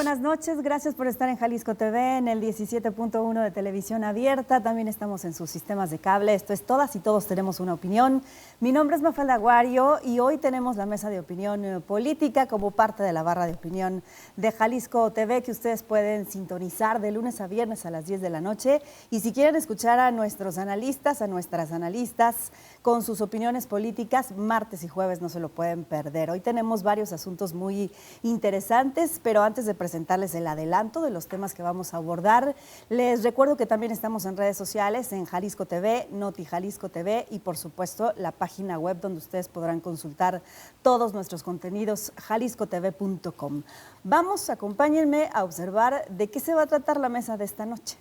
buenas noches. Gracias por estar en Jalisco TV, en el 17.1 de televisión abierta. También estamos en sus sistemas de cable. Esto es Todas y Todos Tenemos una Opinión. Mi nombre es Mafalda Aguario y hoy tenemos la mesa de opinión política como parte de la barra de opinión de Jalisco TV, que ustedes pueden sintonizar de lunes a viernes a las 10 de la noche. Y si quieren escuchar a nuestros analistas, a nuestras analistas con sus opiniones políticas, martes y jueves no se lo pueden perder. Hoy tenemos varios asuntos muy interesantes, pero antes de presentarles el adelanto de los temas que vamos a abordar, les recuerdo que también estamos en redes sociales, en Jalisco TV, Noti Jalisco TV y por supuesto la página web donde ustedes podrán consultar todos nuestros contenidos, jaliscotv.com. Vamos, acompáñenme a observar de qué se va a tratar la mesa de esta noche.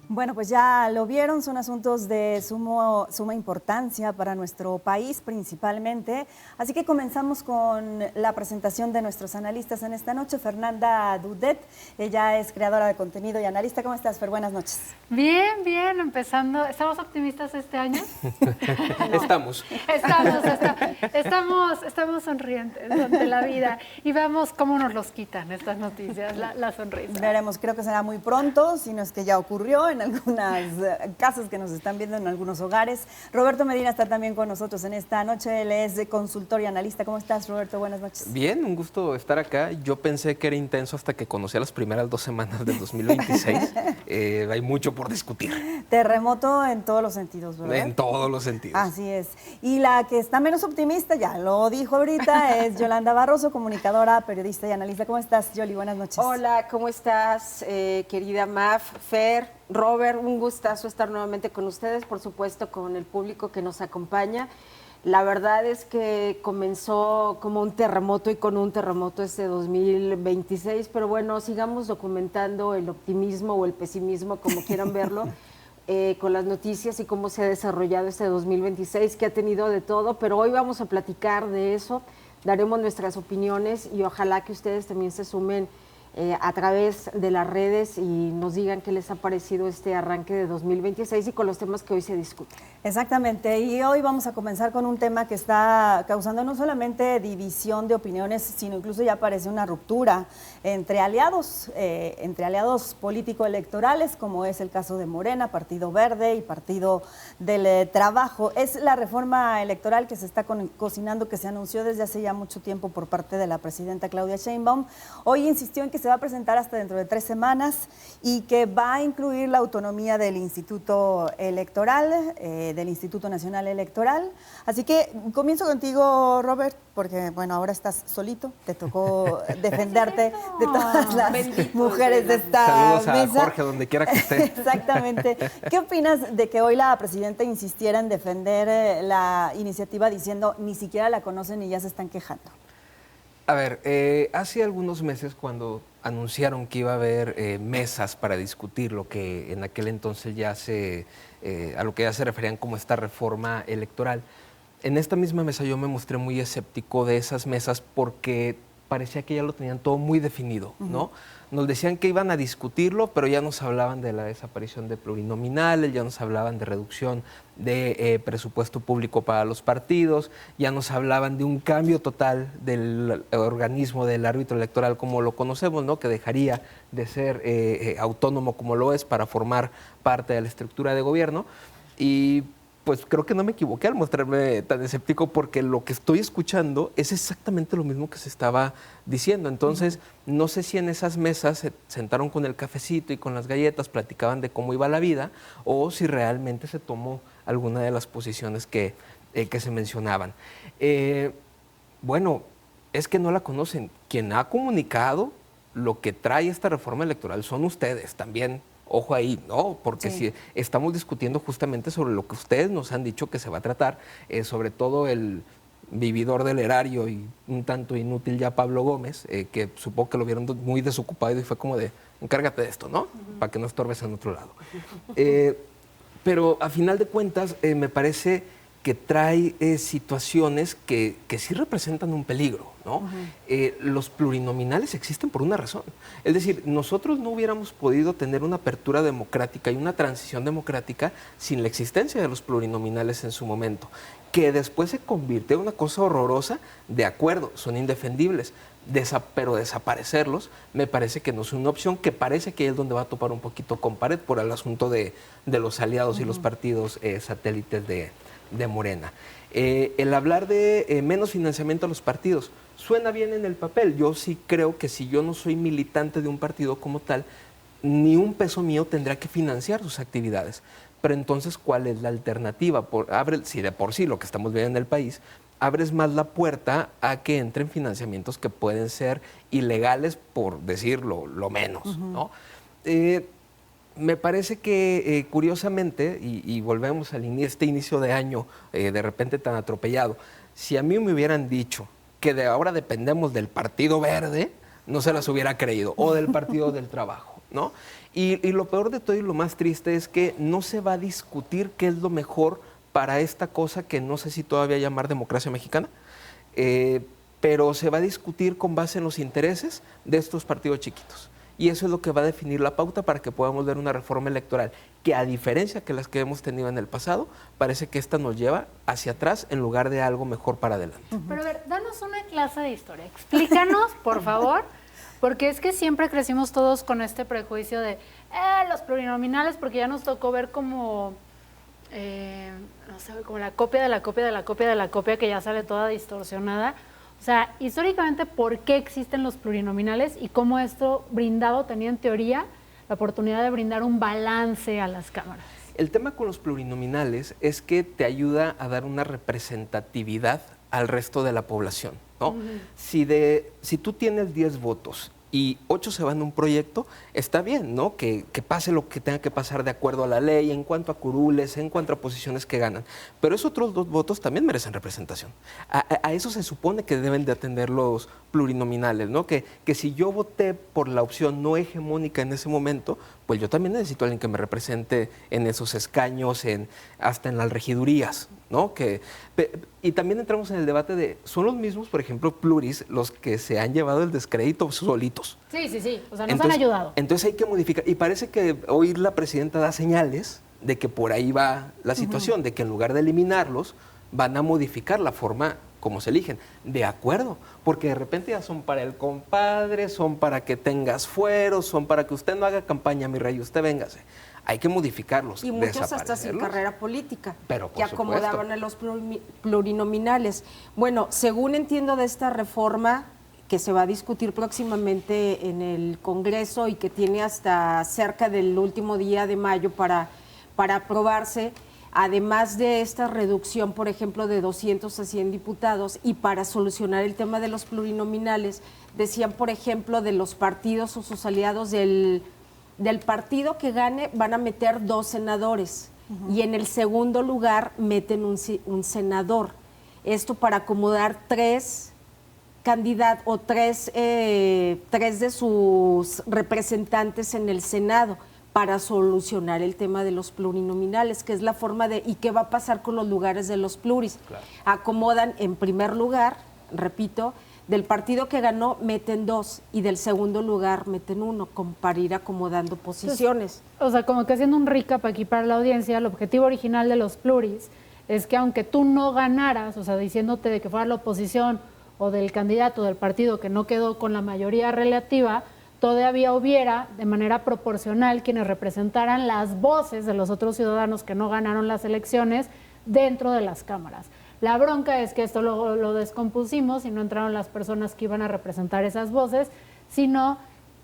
Bueno, pues ya lo vieron, son asuntos de suma importancia para nuestro país principalmente. Así que comenzamos con la presentación de nuestros analistas en esta noche. Fernanda Dudet, ella es creadora de contenido y analista. ¿Cómo estás, Fer? Buenas noches. Bien, bien, empezando. ¿Estamos optimistas este año? Estamos sonrientes ante la vida y vemos cómo nos los quitan estas noticias, la sonrisa. Veremos, creo que será muy pronto, si no es que ya ocurrió en algunas casas que nos están viendo, en algunos hogares. Roberto Medina está también con nosotros en esta noche. Él es consultor y analista. ¿Cómo estás, Roberto? Buenas noches. Bien, un gusto estar acá. Yo pensé que era intenso hasta que conocí a las primeras 2 semanas del 2026. Hay mucho por discutir. Terremoto en todos los sentidos, ¿verdad? En todos los sentidos. Así es. Y la que está menos optimista, ya lo dijo ahorita, es Yolanda Barroso, comunicadora, periodista y analista. ¿Cómo estás, Yoli? Buenas noches. Hola, ¿cómo estás, querida Maf, Fer, Robert? Un gustazo estar nuevamente con ustedes, por supuesto, con el público que nos acompaña. La verdad es que comenzó como un terremoto y con un terremoto este 2026, pero bueno, sigamos documentando el optimismo o el pesimismo, como quieran verlo, con las noticias y cómo se ha desarrollado este 2026, que ha tenido de todo, pero hoy vamos a platicar de eso, daremos nuestras opiniones y ojalá que ustedes también se sumen a través de las redes y nos digan qué les ha parecido este arranque de 2026 y con los temas que hoy se discuten. Exactamente, y hoy vamos a comenzar con un tema que está causando no solamente división de opiniones, sino incluso ya parece una ruptura entre aliados político-electorales, como es el caso de Morena, Partido Verde y Partido del Trabajo. Es la reforma electoral que se está cocinando, que se anunció desde hace ya mucho tiempo por parte de la presidenta Claudia Sheinbaum. Hoy insistió en que se va a presentar hasta dentro de 3 semanas y que va a incluir la autonomía del Instituto Electoral, del Instituto Nacional Electoral. Así que comienzo contigo, Robert, porque bueno, ahora estás solito, te tocó defenderte de todas las mujeres de esta mesa. Saludos a Jorge, donde quiera que esté. Exactamente. ¿Qué opinas de que hoy la presidenta insistiera en defender la iniciativa diciendo ni siquiera la conocen y ya se están quejando? A ver, hace algunos meses cuando anunciaron que iba a haber mesas para discutir lo que en aquel entonces a lo que ya se referían como esta reforma electoral, en esta misma mesa yo me mostré muy escéptico de esas mesas porque parecía que ya lo tenían todo muy definido, ¿no? Nos decían que iban a discutirlo, pero ya nos hablaban de la desaparición de plurinominales, ya nos hablaban de reducción de presupuesto público para los partidos, ya nos hablaban de un cambio total del organismo del árbitro electoral como lo conocemos, ¿no? Que dejaría de ser autónomo como lo es para formar parte de la estructura de gobierno. Y pues creo que no me equivoqué al mostrarme tan escéptico porque lo que estoy escuchando es exactamente lo mismo que se estaba diciendo. Entonces, no sé si en esas mesas se sentaron con el cafecito y con las galletas, platicaban de cómo iba la vida o si realmente se tomó alguna de las posiciones que se mencionaban. Bueno, es que no la conocen. Quien ha comunicado lo que trae esta reforma electoral son ustedes también. Ojo ahí, ¿no? Porque sí, si estamos discutiendo justamente sobre lo que ustedes nos han dicho que se va a tratar, sobre todo vividor del erario y un tanto inútil ya Pablo Gómez, que supongo que lo vieron muy desocupado y fue como de, encárgate de esto, ¿no? Para que no estorbes en otro lado. Pero a final de cuentas, me parece que trae situaciones que sí representan un peligro, ¿no? Los plurinominales existen por una razón. Es decir, nosotros no hubiéramos podido tener una apertura democrática y una transición democrática sin la existencia de los plurinominales en su momento, que después se convirtió en una cosa horrorosa. De acuerdo, son indefendibles, pero desaparecerlos me parece que no es una opción, que parece que es donde va a topar un poquito con pared por el asunto de los aliados y los partidos satélites de Morena. El hablar de menos financiamiento a los partidos suena bien en el papel. Yo sí creo que si yo no soy militante de un partido como tal, ni un peso mío tendrá que financiar sus actividades. Pero entonces, ¿cuál es la alternativa? Si de por sí lo que estamos viendo en el país, abres más la puerta a que entren financiamientos que pueden ser ilegales, por decirlo lo menos, ¿no? Me parece que, curiosamente, y volvemos a este inicio de año de repente tan atropellado, si a mí me hubieran dicho que de ahora dependemos del Partido Verde, no se las hubiera creído, o del Partido del Trabajo, ¿no? Y lo peor de todo y lo más triste es que no se va a discutir qué es lo mejor para esta cosa que no sé si todavía llamar democracia mexicana, pero se va a discutir con base en los intereses de estos partidos chiquitos. Y eso es lo que va a definir la pauta para que podamos ver una reforma electoral que, a diferencia que las que hemos tenido en el pasado, parece que esta nos lleva hacia atrás en lugar de algo mejor para adelante. Pero a ver, danos una clase de historia. Explícanos, por favor, porque es que siempre crecimos todos con este prejuicio de los plurinominales, porque ya nos tocó ver como, no sé, como la copia de la copia de la copia de la copia que ya sale toda distorsionada. O sea, históricamente, ¿por qué existen los plurinominales y cómo esto tenía en teoría la oportunidad de brindar un balance a las cámaras? El tema con los plurinominales es que te ayuda a dar una representatividad al resto de la población, ¿no? Si tú tienes 10 votos y 8 se van a un proyecto, está bien, ¿no? Que pase lo que tenga que pasar de acuerdo a la ley, en cuanto a curules, en cuanto a posiciones que ganan. Pero esos otros 2 votos también merecen representación. A eso se supone que deben de atender los plurinominales, ¿no? Que si yo voté por la opción no hegemónica en ese momento, pues yo también necesito a alguien que me represente en esos escaños, hasta en las regidurías, ¿no? Y también entramos en el debate de, ¿son los mismos, por ejemplo, pluris, los que se han llevado el descrédito solitos? Sí. O sea, nos han ayudado. Entonces hay que modificar. Y parece que hoy la presidenta da señales de que por ahí va la situación, de que en lugar de eliminarlos, van a modificar la forma como se eligen. De acuerdo, porque de repente ya son para el compadre, son para que tengas fueros, son para que usted no haga campaña, mi rey, usted véngase. Hay que modificarlos, y muchos hasta sin carrera política, pero que acomodaban a los plurinominales. Bueno, según entiendo de esta reforma que se va a discutir próximamente en el Congreso y que tiene hasta cerca del último día de mayo para aprobarse, además de esta reducción, por ejemplo, de 200 a 100 diputados, y para solucionar el tema de los plurinominales, decían, por ejemplo, de los partidos o sus aliados del partido que gane van a meter 2 senadores y en el segundo lugar meten un senador. Esto para acomodar 3 candidatos o 3 de sus representantes en el Senado, para solucionar el tema de los plurinominales, que es la forma de, ¿y qué va a pasar con los lugares de los pluris? Claro. Acomodan en primer lugar, repito, del partido que ganó meten 2 y del segundo lugar meten 1, para ir acomodando posiciones. Entonces, o sea, como que haciendo un recap aquí para la audiencia, el objetivo original de los pluris es que aunque tú no ganaras, o sea, diciéndote de que fuera la oposición o del candidato del partido que no quedó con la mayoría relativa, todavía hubiera de manera proporcional quienes representaran las voces de los otros ciudadanos que no ganaron las elecciones dentro de las cámaras. La bronca es que esto lo descompusimos y no entraron las personas que iban a representar esas voces, sino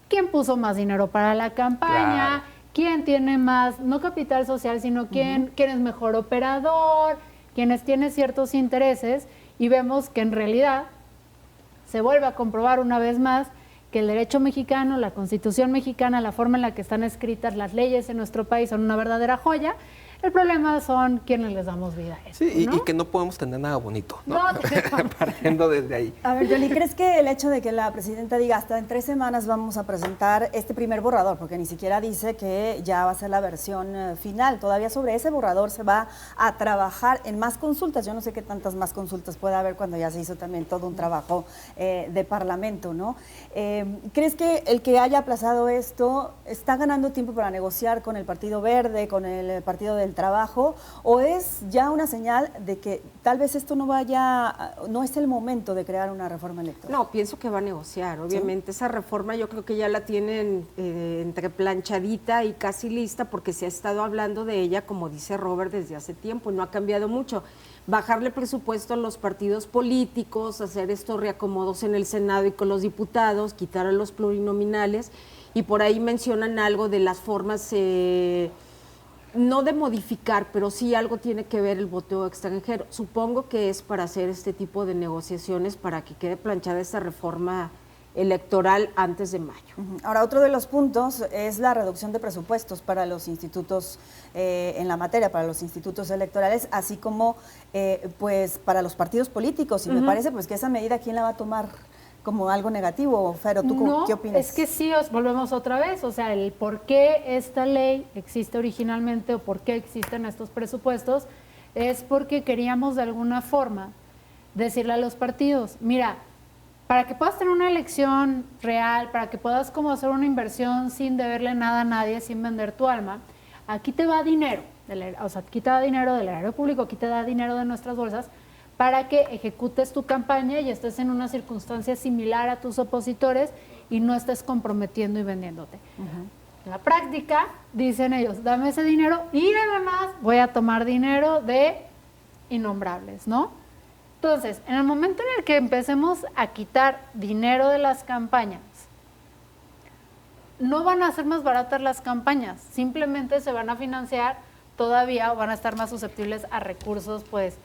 quién puso más dinero para la campaña, claro, quién tiene más, no capital social, sino quién es mejor operador, quienes tienen ciertos intereses, y vemos que en realidad se vuelve a comprobar una vez más que el derecho mexicano, la Constitución mexicana, la forma en la que están escritas las leyes en nuestro país son una verdadera joya, El problema son quienes les damos vida a esto, Sí, ¿no? y que no podemos tener nada bonito, ¿no? No, Partiendo desde ahí. A ver, Yoli, ¿crees que el hecho de que la presidenta diga hasta en 3 semanas vamos a presentar este primer borrador, porque ni siquiera dice que ya va a ser la versión final, todavía sobre ese borrador se va a trabajar en más consultas? Yo no sé qué tantas más consultas puede haber cuando ya se hizo también todo un trabajo de parlamento, ¿no? ¿Crees que el que haya aplazado esto está ganando tiempo para negociar con el Partido Verde, con el Partido del Trabajo, o es ya una señal de que tal vez esto no es el momento de crear una reforma electoral? No, pienso que va a negociar, obviamente. ¿Sí? Esa reforma yo creo que ya la tienen entre planchadita y casi lista, porque se ha estado hablando de ella, como dice Robert, desde hace tiempo y no ha cambiado mucho. Bajarle presupuesto a los partidos políticos, hacer estos reacomodos en el Senado y con los diputados, quitar a los plurinominales, y por ahí mencionan algo de las formas, no de modificar, pero sí algo tiene que ver el voteo extranjero. Supongo que es para hacer este tipo de negociaciones para que quede planchada esta reforma electoral antes de mayo. Ahora, otro de los puntos es la reducción de presupuestos para los institutos en la materia, para los institutos electorales, así como pues para los partidos políticos. Y me parece pues que esa medida, ¿quién la va a tomar como algo negativo? Fero, ¿tú no, qué opinas? Es que sí, volvemos otra vez, o sea, el por qué esta ley existe originalmente o por qué existen estos presupuestos es porque queríamos de alguna forma decirle a los partidos, mira, para que puedas tener una elección real, para que puedas como hacer una inversión sin deberle nada a nadie, sin vender tu alma, aquí te va dinero, o sea, aquí te da dinero del erario público, aquí te da dinero de nuestras bolsas, para que ejecutes tu campaña y estés en una circunstancia similar a tus opositores y no estés comprometiendo y vendiéndote. En la práctica, dicen ellos, dame ese dinero y además voy a tomar dinero de innombrables, ¿no? Entonces, en el momento en el que empecemos a quitar dinero de las campañas, no van a ser más baratas las campañas, simplemente se van a financiar todavía o van a estar más susceptibles a recursos, pues,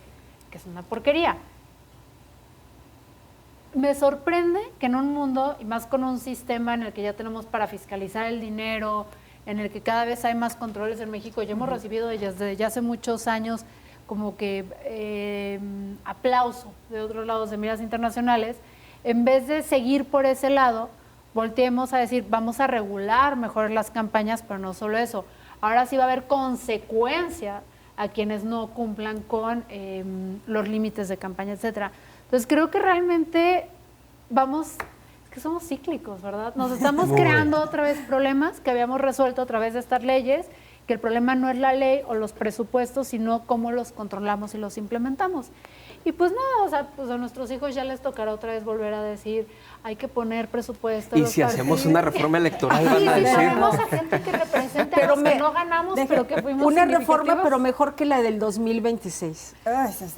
que es una porquería. Me sorprende que en un mundo, y más con un sistema en el que ya tenemos para fiscalizar el dinero, en el que cada vez hay más controles en México, ya hemos recibido desde ya hace muchos años como que aplauso de otros lados de miras internacionales, en vez de seguir por ese lado, volteemos a decir, vamos a regular mejor las campañas, pero no solo eso. Ahora sí va a haber consecuencias a quienes no cumplan con los límites de campaña, etcétera. Entonces creo que realmente es que somos cíclicos, ¿verdad? Nos estamos creando otra vez problemas que habíamos resuelto a través de estas leyes, que el problema no es la ley o los presupuestos, sino cómo los controlamos y los implementamos. Y pues nada, o sea, pues a nuestros hijos ya les tocará otra vez volver a decir, hay que poner presupuesto. Y si hacemos una reforma electoral, van a sí, decir. tenemos a gente que representa a los que no ganamos, pero que fuimos una reforma, significativos. pero mejor que la del 2026.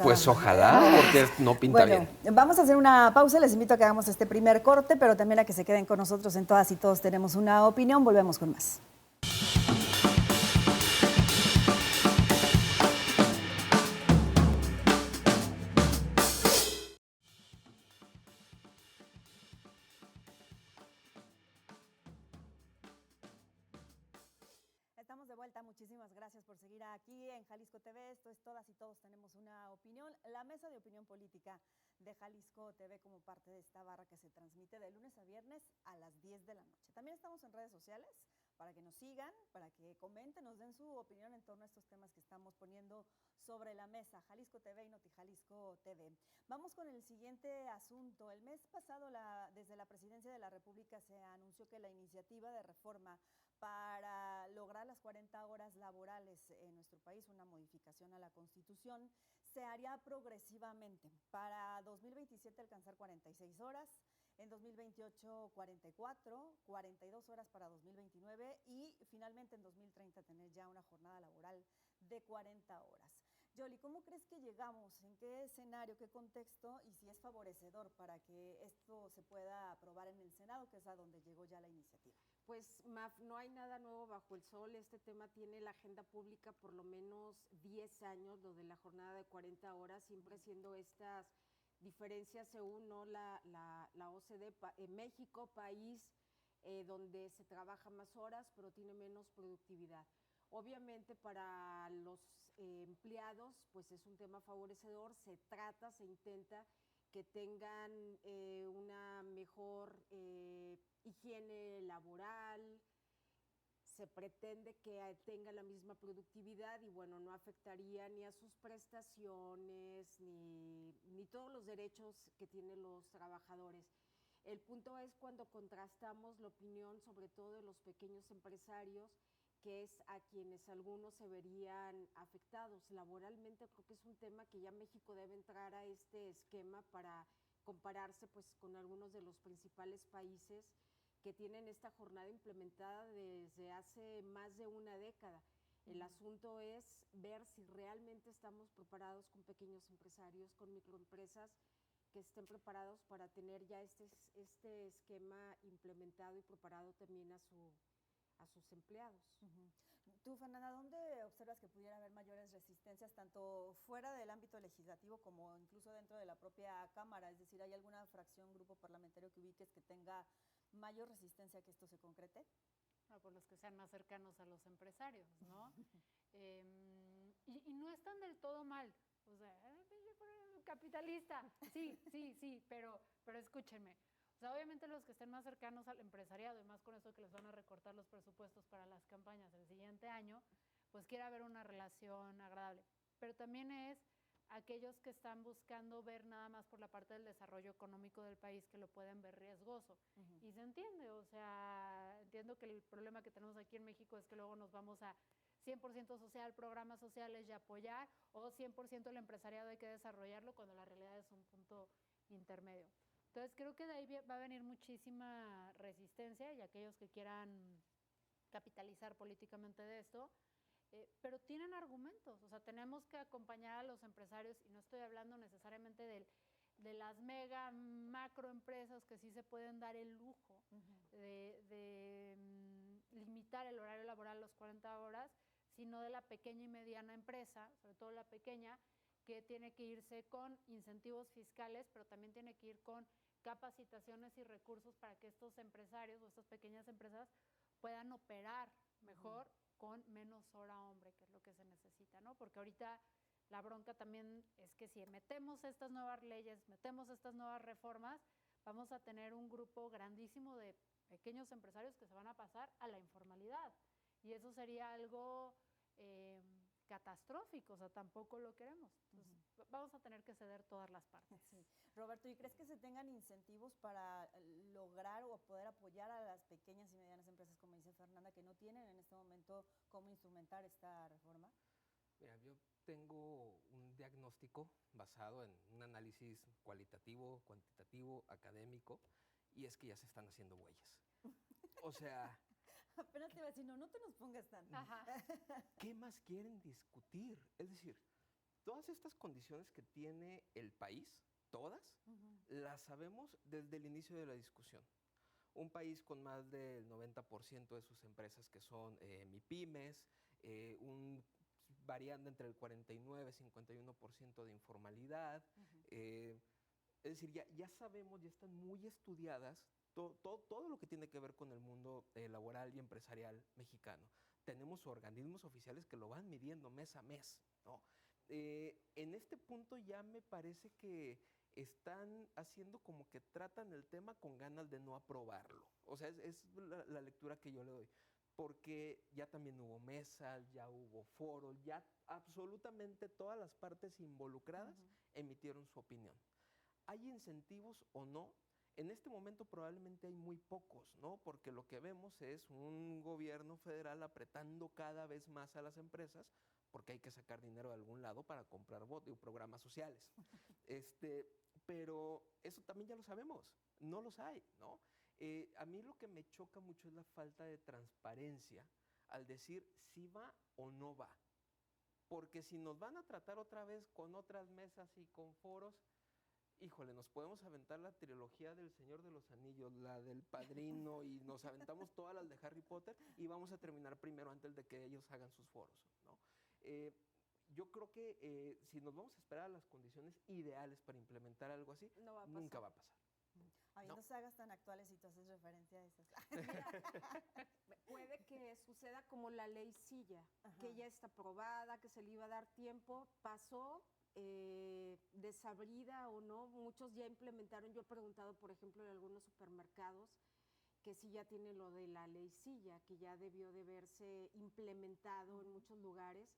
Pues ojalá, porque no pinta Bueno, bien. vamos a hacer una pausa, les invito a que hagamos este primer corte, pero también a que se queden con nosotros en Todas y Todos Tenemos una Opinión. Volvemos con más. Estamos de vuelta, muchísimas gracias por seguir aquí en Jalisco TV. Esto es Todas y Todos Tenemos una Opinión, la mesa de opinión política de Jalisco TV como parte de esta barra que se transmite de lunes a viernes a las 10 de la noche. También estamos en redes sociales para que nos sigan, para que comenten, nos den su opinión en torno a estos temas que estamos poniendo sobre la mesa, Jalisco TV y Noti Jalisco TV. Vamos con el siguiente asunto. El mes pasado, desde la Presidencia de la República se anunció que la iniciativa de reforma para lograr las 40 horas laborales en nuestro país, una modificación a la Constitución, se haría progresivamente. Para 2027 alcanzar 46 horas, en 2028 44, 42 horas para 2029 y finalmente en 2030 tener ya una jornada laboral de 40 horas. Yoli, ¿cómo crees que llegamos? ¿En qué escenario, qué contexto y si es favorecedor para que esto se pueda aprobar en el Senado, que es a donde llegó ya la iniciativa? Pues, Maf, no hay nada nuevo bajo el sol. Este tema tiene la agenda pública por lo menos 10 años, lo de la jornada de 40 horas, siempre siendo estas diferencias según ¿no? la OCDE. México, país donde se trabaja más horas, pero tiene menos productividad. Obviamente para los empleados pues es un tema favorecedor, se intenta que tengan una mejor higiene laboral, se pretende que tenga la misma productividad y bueno, no afectaría ni a sus prestaciones ni todos los derechos que tienen los trabajadores. El punto es cuando contrastamos la opinión sobre todo de los pequeños empresarios, que es a quienes algunos se verían afectados laboralmente. Creo que es un tema que ya México debe entrar a este esquema para compararse pues con algunos de los principales países que tienen esta jornada implementada desde hace más de una década. El asunto es ver si realmente estamos preparados con pequeños empresarios, con microempresas que estén preparados para tener ya este esquema implementado y preparado también a sus empleados. Tú, Fernanda, ¿dónde observas que pudiera haber mayores resistencias, tanto fuera del ámbito legislativo como incluso dentro de la propia Cámara? Es decir, ¿hay alguna fracción, grupo parlamentario que ubiques que tenga mayor resistencia a que esto se concrete? Por los que sean más cercanos a los empresarios, ¿no? Y no están del todo mal. O sea, capitalista, sí, pero escúchenme. O sea, obviamente los que estén más cercanos al empresariado, y más con eso que les van a recortar los presupuestos para las campañas el siguiente año, pues quiere haber una relación agradable. Pero también es aquellos que están buscando ver nada más por la parte del desarrollo económico del país, que lo pueden ver riesgoso. Y se entiende, o sea, entiendo que el problema que tenemos aquí en México es que luego nos vamos a 100% social, programas sociales y apoyar, o 100% el empresariado hay que desarrollarlo, cuando la realidad es un punto intermedio. Entonces creo que de ahí va a venir muchísima resistencia, y aquellos que quieran capitalizar políticamente de esto, pero tienen argumentos. O sea, tenemos que acompañar a los empresarios, y no estoy hablando necesariamente de las mega macroempresas que sí se pueden dar el lujo de limitar el horario laboral a las 40 horas, sino de la pequeña y mediana empresa, sobre todo la pequeña, que tiene que irse con incentivos fiscales, pero también tiene que ir con capacitaciones y recursos para que estos empresarios o estas pequeñas empresas puedan operar mejor con menos hora hombre, que es lo que se necesita, ¿no? Porque ahorita la bronca también es que si metemos estas nuevas leyes, metemos estas nuevas reformas, vamos a tener un grupo grandísimo de pequeños empresarios que se van a pasar a la informalidad. Y eso sería algo catastrófico, o sea, tampoco lo queremos. Entonces, vamos a tener que ceder todas las partes. Sí. Roberto, ¿y crees que se tengan incentivos para lograr o poder apoyar a las pequeñas y medianas empresas, como dice Fernanda, que no tienen en este momento cómo instrumentar esta reforma? Mira, yo tengo un diagnóstico basado en un análisis cualitativo, cuantitativo, académico, y es que ya se están haciendo huellas. O sea... Apenas te iba a decir, no te nos pongas tan... ¿Qué más quieren discutir? Es decir, todas estas condiciones que tiene el país, todas, las sabemos desde el inicio de la discusión. Un país con más del 90% de sus empresas que son MIPYMES, variando entre el 49 y 51% de informalidad. Es decir, ya sabemos, ya están muy estudiadas todo lo que tiene que ver con el mundo laboral y empresarial mexicano. Tenemos organismos oficiales que lo van midiendo mes a mes, ¿no? En este punto ya me parece que están haciendo como que tratan el tema con ganas de no aprobarlo. O sea, es la lectura que yo le doy. Porque ya también hubo mesas, ya hubo foros, ya absolutamente todas las partes involucradas emitieron su opinión. ¿Hay incentivos o no? En este momento probablemente hay muy pocos, ¿no? Porque lo que vemos es un gobierno federal apretando cada vez más a las empresas, porque hay que sacar dinero de algún lado para comprar votos y programas sociales. Pero eso también ya lo sabemos, no los hay, ¿no? A mí lo que me choca mucho es la falta de transparencia al decir si va o no va. Porque si nos van a tratar otra vez con otras mesas y con foros, híjole, nos podemos aventar la trilogía del Señor de los Anillos, la del Padrino, y nos aventamos todas las de Harry Potter y vamos a terminar primero antes de que ellos hagan sus foros, ¿no? Yo creo que si nos vamos a esperar a las condiciones ideales para implementar algo así, nunca va a pasar. Habiendo sagas tan actuales y tú haces referencia a esas. Puede que suceda como la ley Silla, que ya está aprobada, que se le iba a dar tiempo, pasó desabrida o no. Muchos ya implementaron. Yo he preguntado, por ejemplo, en algunos supermercados que sí ya tiene lo de la ley Silla, que ya debió de verse implementado en muchos lugares.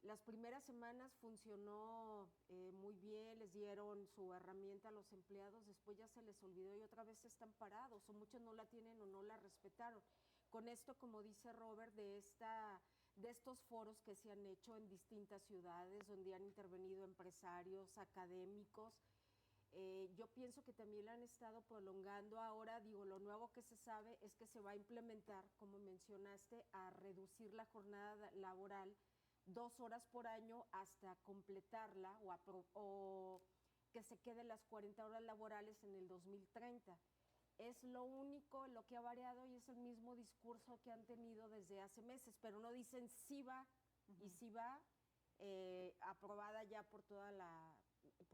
Las primeras semanas funcionó muy bien, les dieron su herramienta a los empleados, después ya se les olvidó y otra vez están parados, o muchos no la tienen o no la respetaron. Con esto, como dice Robert, de estos foros que se han hecho en distintas ciudades, donde han intervenido empresarios, académicos, yo pienso que también la han estado prolongando. Ahora, digo, lo nuevo que se sabe es que se va a implementar, como mencionaste, a reducir la jornada laboral 2 horas por año hasta completarla o que se queden las 40 horas laborales en el 2030. Es lo único, lo que ha variado y es el mismo discurso que han tenido desde hace meses, pero no dicen si va y si va aprobada ya por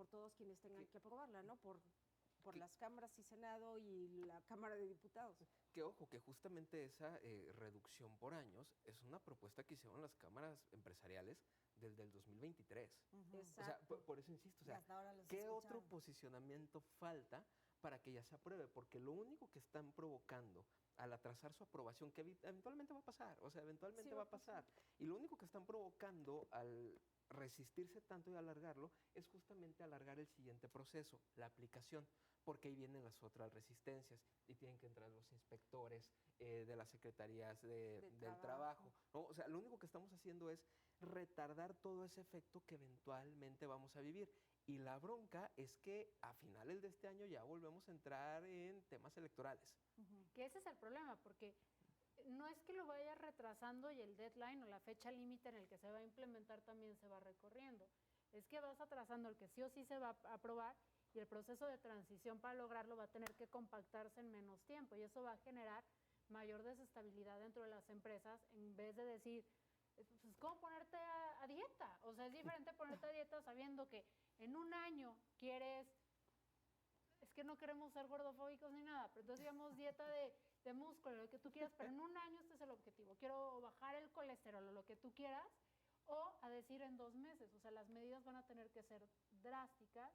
todos quienes tengan que aprobarla, ¿no? Por las cámaras y Senado y la Cámara de Diputados. Que ojo, que justamente esa reducción por años es una propuesta que hicieron las cámaras empresariales desde el 2023. Exacto. O sea, por eso insisto, o sea, ¿qué otro posicionamiento falta para que ya se apruebe? Porque lo único que están provocando al atrasar su aprobación, que eventualmente va a pasar, o sea, eventualmente va a pasar, y lo único que están provocando al resistirse tanto y alargarlo es justamente alargar el siguiente proceso, la aplicación, porque ahí vienen las otras resistencias y tienen que entrar los inspectores de las secretarías del trabajo, ¿no? O sea, lo único que estamos haciendo es retardar todo ese efecto que eventualmente vamos a vivir. Y la bronca es que a finales de este año ya volvemos a entrar en temas electorales. Que ese es el problema, porque no es que lo vaya retrasando y el deadline o la fecha límite en el que se va a implementar también se va recorriendo. Es que vas atrasando el que sí o sí se va a aprobar y el proceso de transición para lograrlo va a tener que compactarse en menos tiempo y eso va a generar mayor desestabilidad dentro de las empresas en vez de decir, es como ponerte a dieta. O sea, es diferente ponerte a dieta sabiendo que en un año quieres... Es que no queremos ser gordofóbicos ni nada, pero entonces digamos dieta de músculo, lo que tú quieras, pero en un año este es el objetivo. Quiero bajar el colesterol o lo que tú quieras, o a decir en 2 meses. O sea, las medidas van a tener que ser drásticas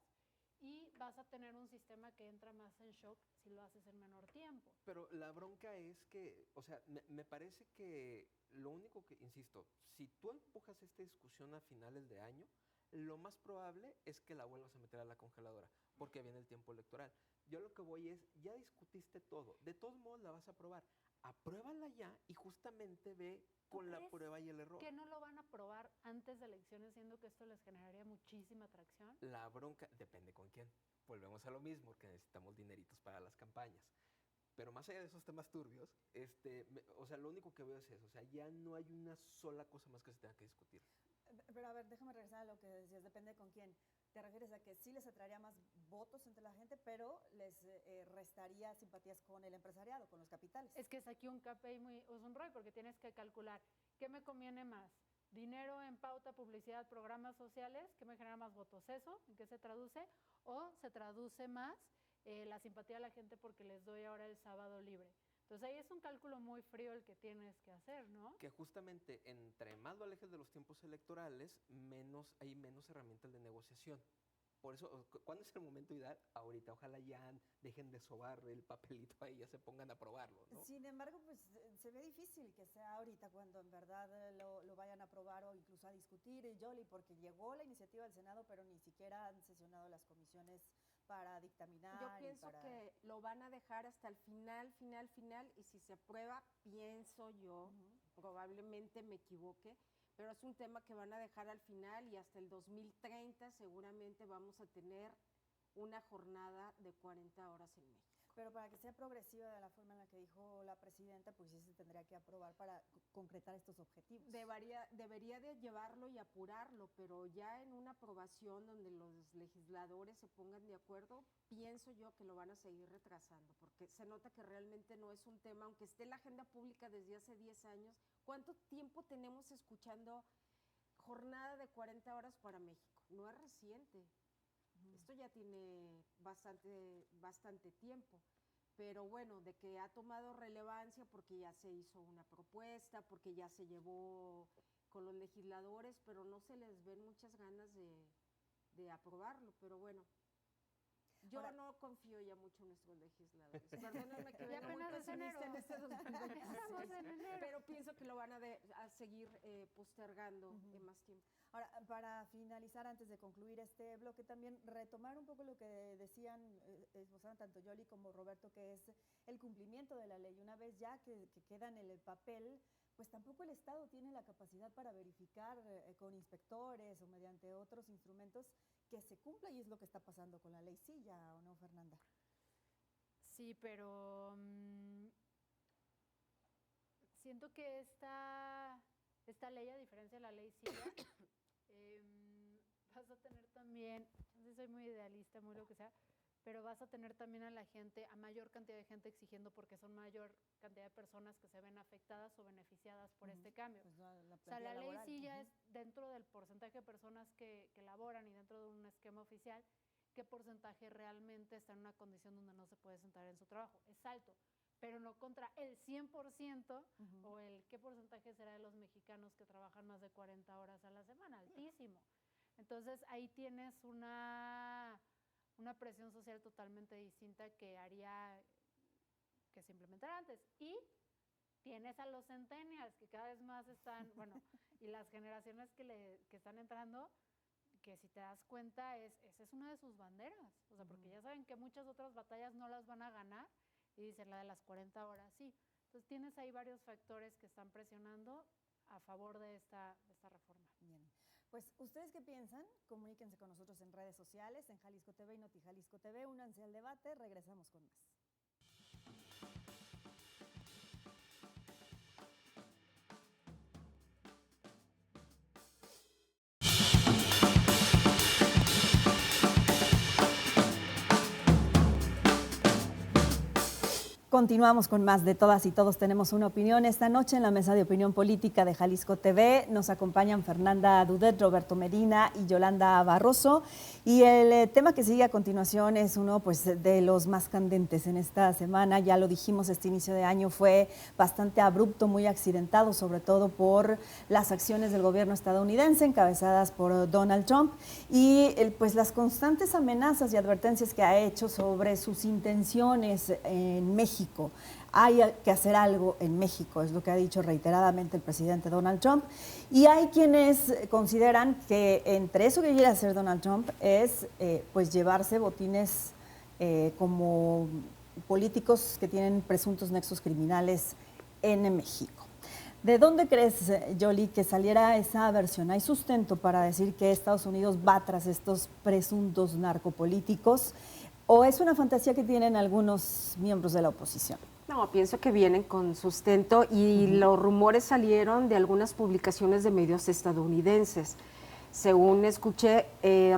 y vas a tener un sistema que entra más en shock si lo haces en menor tiempo. Pero la bronca es que, o sea, me parece que lo único que, insisto, si tú empujas esta discusión a finales de año, lo más probable es que la vuelvas a meter a la congeladora, porque viene el tiempo electoral. Yo lo que voy es, ya discutiste todo, de todos modos la vas a aprobar, apruébala ya y justamente ve con la prueba y el error. ¿Que no lo van a aprobar antes de elecciones, siendo que esto les generaría muchísima atracción? La bronca depende con quién. Volvemos a lo mismo, porque necesitamos dineritos para las campañas. Pero más allá de esos temas turbios, o sea, lo único que veo es eso. O sea, ya no hay una sola cosa más que se tenga que discutir. Pero a ver, déjame regresar a lo que decías, depende con quién. Te refieres a que sí les atraería más votos entre la gente, pero les restaría simpatías con el empresariado, con los capitales. Es que es aquí un KPI es un ROI, porque tienes que calcular qué me conviene más. Dinero en pauta, publicidad, programas sociales, ¿qué me genera más votos? ¿Eso? ¿En qué se traduce? ¿O se traduce más la simpatía de la gente porque les doy ahora el sábado libre? Entonces ahí es un cálculo muy frío el que tienes que hacer, ¿no? Que justamente entre más lo alejes de los tiempos electorales, hay menos herramientas de negociación. Por eso, ¿cuándo es el momento ideal? Ahorita, ojalá ya dejen de sobar el papelito ahí y ya se pongan a probarlo, ¿no? Sin embargo, pues se ve difícil que sea ahorita cuando en verdad lo vayan a aprobar o incluso a discutir, Yoli, porque llegó la iniciativa del Senado, pero ni siquiera han sesionado las comisiones para dictaminar. Yo pienso que lo van a dejar hasta el final, y si se aprueba, pienso yo, probablemente me equivoque, pero es un tema que van a dejar al final y hasta el 2030 seguramente vamos a tener una jornada de 40 horas en México. Pero para que sea progresiva de la forma en la que dijo la presidenta, pues sí se tendría que aprobar para concretar estos objetivos. Debería de llevarlo y apurarlo, pero ya en una aprobación donde los legisladores se pongan de acuerdo, pienso yo que lo van a seguir retrasando, porque se nota que realmente no es un tema, aunque esté en la agenda pública desde hace 10 años, ¿cuánto tiempo tenemos escuchando jornada de 40 horas para México? No es reciente. Esto ya tiene bastante tiempo, pero bueno, de que ha tomado relevancia porque ya se hizo una propuesta, porque ya se llevó con los legisladores, pero no se les ven muchas ganas de aprobarlo, pero bueno. Yo Ahora, no confío ya mucho en nuestros legisladores. Perdónenme que venga muy pesimista en este 2026, pero pienso que lo van a seguir postergando en más tiempo. Ahora, para finalizar, antes de concluir este bloque, también retomar un poco lo que decían, esbozaban tanto Yoli como Roberto, que es el cumplimiento de la ley. Una vez ya que queda en el papel, pues tampoco el Estado tiene la capacidad para verificar con inspectores o mediante otros instrumentos que se cumpla, y es lo que está pasando con la ley Silla, ¿o no, Fernanda? Sí, pero siento que esta ley, a diferencia de la ley Silla, vas a tener también, yo sí soy muy idealista, muy lo que sea, pero vas a tener también a la gente, a mayor cantidad de gente exigiendo, porque son mayor cantidad de personas que se ven afectadas o beneficiadas por este cambio. Pues o sea, la ley sí ya es dentro del porcentaje de personas que laboran y dentro de un esquema oficial, qué porcentaje realmente está en una condición donde no se puede sentar en su trabajo. Es alto, pero no contra el 100% o el qué porcentaje será de los mexicanos que trabajan más de 40 horas a la semana, altísimo. Entonces ahí tienes una presión social totalmente distinta que haría que se implementara antes. Y tienes a los centennials, que cada vez más están, bueno, y las generaciones que están entrando, que si te das cuenta, esa es una de sus banderas. O sea, porque ya saben que muchas otras batallas no las van a ganar, y dicen la de las 40 horas, sí. Entonces tienes ahí varios factores que están presionando a favor de esta reforma. Bien, pues ¿ustedes qué piensan? Comuníquense con nosotros en redes sociales, en Jalisco TV y Noti Jalisco TV, únanse al debate, regresamos con más. Continuamos con más de Todas y Todos Tenemos una Opinión. Esta noche en la mesa de opinión política de Jalisco TV nos acompañan Fernanda Dudet, Roberto Medina y Yolanda Barroso. Y el tema que sigue a continuación es uno pues, de los más candentes en esta semana. Ya lo dijimos, este inicio de año fue bastante abrupto, muy accidentado, sobre todo por las acciones del gobierno estadounidense encabezadas por Donald Trump y pues las constantes amenazas y advertencias que ha hecho sobre sus intenciones en México. Hay que hacer algo en México, es lo que ha dicho reiteradamente el presidente Donald Trump. Y hay quienes consideran que entre eso que quiere hacer Donald Trump es pues llevarse botines como políticos que tienen presuntos nexos criminales en México. ¿De dónde crees, Yoli, que saliera esa versión? ¿Hay sustento para decir que Estados Unidos va tras estos presuntos narcopolíticos? ¿O es una fantasía que tienen algunos miembros de la oposición? No, pienso que vienen con sustento y los rumores salieron de algunas publicaciones de medios estadounidenses. Según escuché,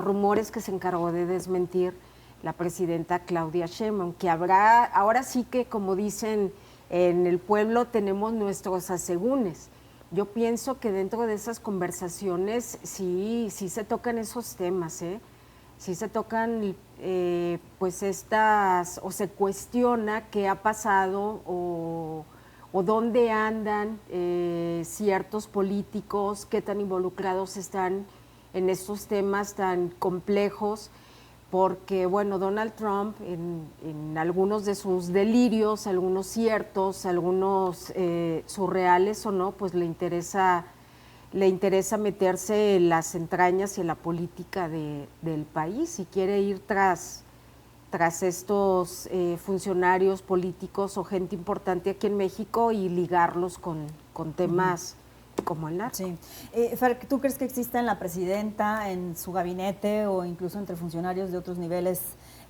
rumores que se encargó de desmentir la presidenta Claudia Sheinbaum, que habrá, ahora sí que como dicen en el pueblo tenemos nuestros asegúnes. Yo pienso que dentro de esas conversaciones sí se tocan esos temas, sí se tocan pues estas, o se cuestiona qué ha pasado o dónde andan ciertos políticos, qué tan involucrados están en estos temas tan complejos, porque bueno, Donald Trump en algunos de sus delirios, algunos ciertos, algunos surreales o no, pues le interesa meterse en las entrañas y en la política del país y quiere ir tras estos funcionarios políticos o gente importante aquí en México y ligarlos con temas como el narco. Sí. Fer, ¿tú crees que exista en la presidenta, en su gabinete o incluso entre funcionarios de otros niveles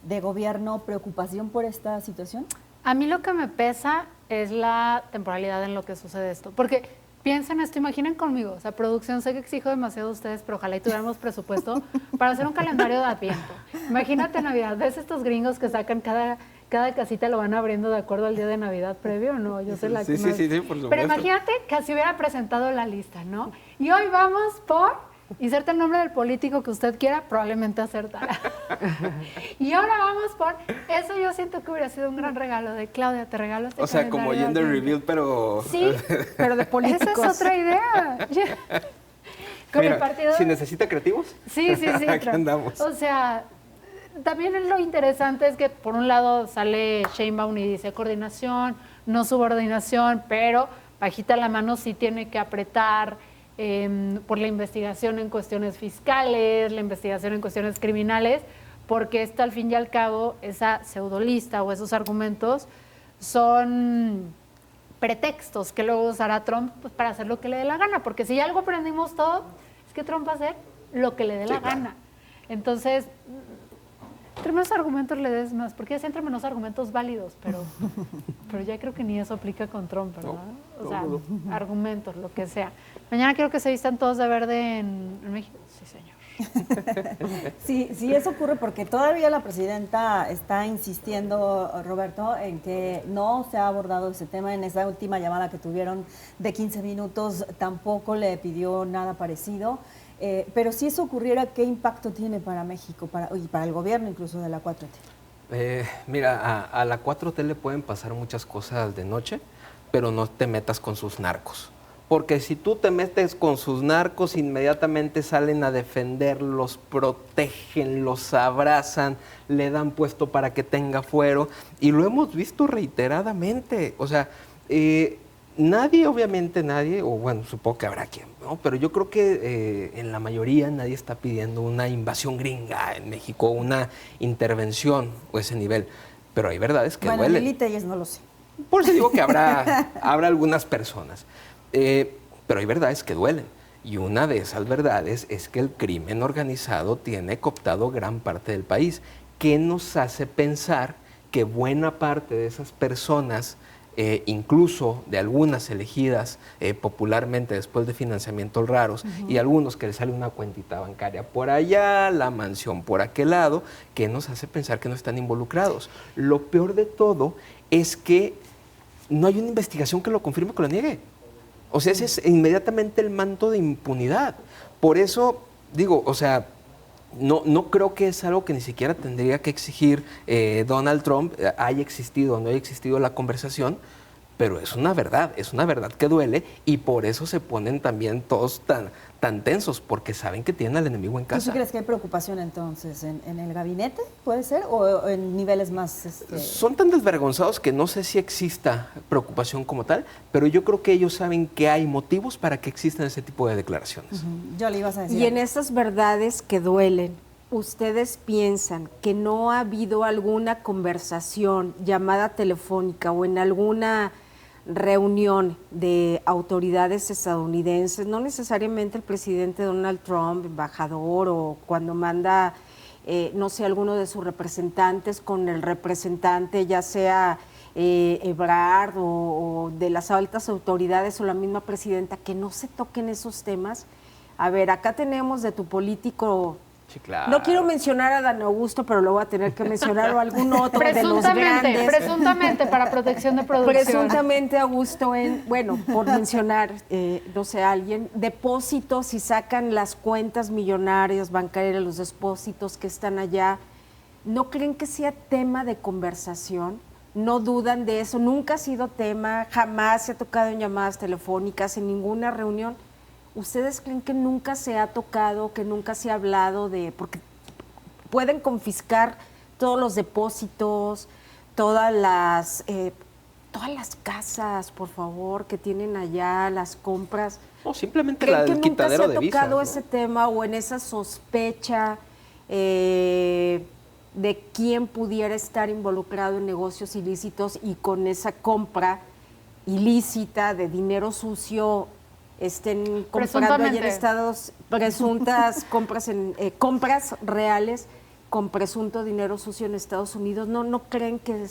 de gobierno preocupación por esta situación? A mí lo que me pesa es la temporalidad en lo que sucede esto, porque piensen esto, imaginen conmigo, o sea, producción, sé que exijo demasiado de ustedes, pero ojalá y tuviéramos presupuesto para hacer un calendario de Adviento. Imagínate Navidad, ¿ves estos gringos que sacan cada casita lo van abriendo de acuerdo al día de Navidad previo, ¿no? Yo soy la que sí, por supuesto. Pero imagínate que así hubiera presentado la lista, ¿no? Y hoy vamos por inserte el nombre del político que usted quiera, probablemente acertará. Y ahora vamos por, eso yo siento que hubiera sido un gran regalo de Claudia, te regalo este O sea, como calendario gender adviento. reveal, pero... Sí, Pero de políticos. esa es otra idea. Con Mira, el partido... si necesita creativos, Sí. aquí andamos. O sea, también lo interesante es que por un lado sale Sheinbaum y dice coordinación, no subordinación, pero bajita la mano sí tiene que apretar por la investigación en cuestiones fiscales, la investigación en cuestiones criminales, porque esto al fin y al cabo, esa pseudolista o esos argumentos son pretextos que luego usará Trump pues, para hacer lo que le dé la gana, porque si algo aprendimos todo, es que Trump va a hacer lo que le dé la gana. Entonces, entre menos argumentos le des más, porque es entre menos argumentos válidos, pero ya creo que ni eso aplica con Trump, ¿verdad? O sea, argumentos, lo que sea. Mañana quiero que se vistan todos de verde en México. Sí, señor. Sí, eso ocurre porque todavía la presidenta está insistiendo, Roberto, en que no se ha abordado ese tema. En esa última llamada que tuvieron de 15 minutos tampoco le pidió nada parecido. Pero si eso ocurriera, ¿qué impacto tiene para México y para el gobierno incluso de la 4T? Mira, a la 4T le pueden pasar muchas cosas de noche, pero no te metas con sus narcos. Porque si tú te metes con sus narcos, inmediatamente salen a defender, los protegen, los abrazan, le dan puesto para que tenga fuero. Y lo hemos visto reiteradamente. O sea, nadie, o bueno, supongo que habrá quien, ¿no? Pero yo creo que en la mayoría nadie está pidiendo una invasión gringa en México, una intervención o ese nivel. Pero hay verdades que bueno, duelen. Lili Telles no lo sé. Por eso digo que habrá algunas personas. Pero hay verdades que duelen. Y una de esas verdades es que el crimen organizado tiene cooptado gran parte del país. ¿Qué nos hace pensar que buena parte de esas personas, incluso de algunas elegidas popularmente después de financiamientos raros, y algunos que les sale una cuentita bancaria por allá, la mansión por aquel lado, ¿qué nos hace pensar que no están involucrados? Lo peor de todo es que no hay una investigación que lo confirme o que lo niegue. O sea, ese es inmediatamente el manto de impunidad. Por eso, digo, o sea, no creo que es algo que ni siquiera tendría que exigir Donald Trump, haya existido o no haya existido la conversación, pero es una verdad que duele, y por eso se ponen también todos tan tensos, porque saben que tienen al enemigo en casa. ¿Tú sí crees que hay preocupación entonces en el gabinete, puede ser, o en niveles más...? Son tan desvergonzados que no sé si exista preocupación como tal, pero yo creo que ellos saben que hay motivos para que existan ese tipo de declaraciones. Yo le ibas a decir. Y en esas verdades que duelen, ¿ustedes piensan que no ha habido alguna conversación, llamada telefónica o en alguna reunión de autoridades estadounidenses, no necesariamente el presidente Donald Trump, embajador, o cuando manda, no sé, alguno de sus representantes con el representante, ya sea Ebrard o de las altas autoridades o la misma presidenta, que no se toquen esos temas? A ver, acá tenemos de tu político... Sí, claro. No quiero mencionar a Dan Augusto, pero lo voy a tener que mencionar, o algún otro de los grandes. Presuntamente, para protección de producción. Presuntamente Augusto, bueno, por mencionar, no sé, alguien, depósitos y sacan las cuentas millonarias bancarias, los depósitos que están allá. ¿No creen que sea tema de conversación? ¿No dudan de eso? Nunca ha sido tema, jamás se ha tocado en llamadas telefónicas, en ninguna reunión. ¿Ustedes creen que nunca se ha tocado, que nunca se ha hablado de...? Porque pueden confiscar todos los depósitos, todas las casas, por favor, que tienen allá, las compras. No, simplemente ¿Creen el quitadero de visas. ¿Nunca se ha tocado ¿no? ese tema o en esa sospecha de quién pudiera estar involucrado en negocios ilícitos y con esa compra ilícita de dinero sucio estén comprando allí en Estados, presuntas compras compras reales con presunto dinero sucio en Estados Unidos? ¿No creen que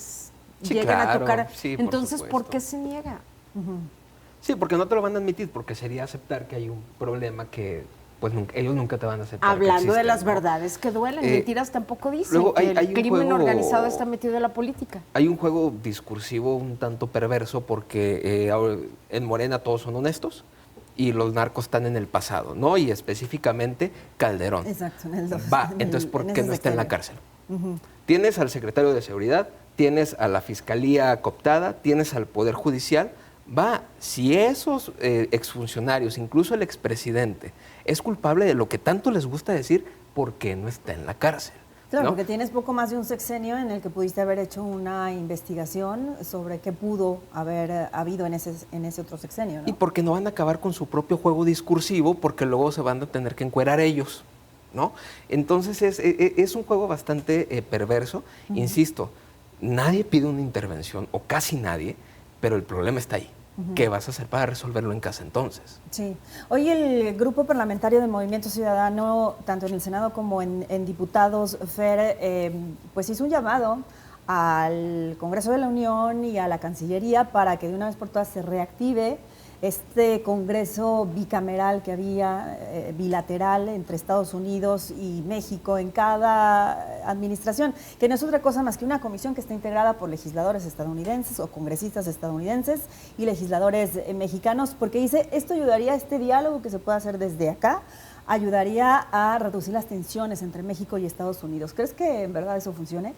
lleguen a tocar? Sí, entonces, ¿por qué se niega? Sí, porque no te lo van a admitir, porque sería aceptar que hay un problema que pues ellos nunca te van a aceptar. Hablando de las ¿no? verdades que duelen, mentiras tampoco dicen. Luego que hay el crimen juego, organizado está metido en la política. Hay un juego discursivo un tanto perverso, porque en Morena todos son honestos, y los narcos están en el pasado, ¿no? Y específicamente Calderón. Exacto. En el entonces, ¿por qué no está en la cárcel? Uh-huh. Tienes al secretario de Seguridad, tienes a la Fiscalía cooptada, tienes al Poder Judicial. Si esos exfuncionarios, incluso el expresidente, es culpable de lo que tanto les gusta decir, ¿por qué no está en la cárcel? Claro, ¿no? porque tienes poco más de un sexenio en el que pudiste haber hecho una investigación sobre qué pudo haber habido en ese otro sexenio, ¿no? Y porque no van a acabar con su propio juego discursivo, porque luego se van a tener que encuerar ellos, ¿no? Entonces es un juego bastante perverso. Uh-huh. Insisto, nadie pide una intervención, o casi nadie, pero el problema está ahí. Uh-huh. ¿Qué vas a hacer para resolverlo en casa entonces? Sí. Hoy el grupo parlamentario de Movimiento Ciudadano, tanto en el Senado como en diputados, Fer, pues hizo un llamado al Congreso de la Unión y a la Cancillería para que de una vez por todas se reactive este Congreso bicameral que había, bilateral, entre Estados Unidos y México en cada administración, que no es otra cosa más que una comisión que está integrada por legisladores estadounidenses o congresistas estadounidenses y legisladores mexicanos, porque dice, esto ayudaría a este diálogo que se puede hacer desde acá, ayudaría a reducir las tensiones entre México y Estados Unidos. ¿Crees que en verdad eso funcione?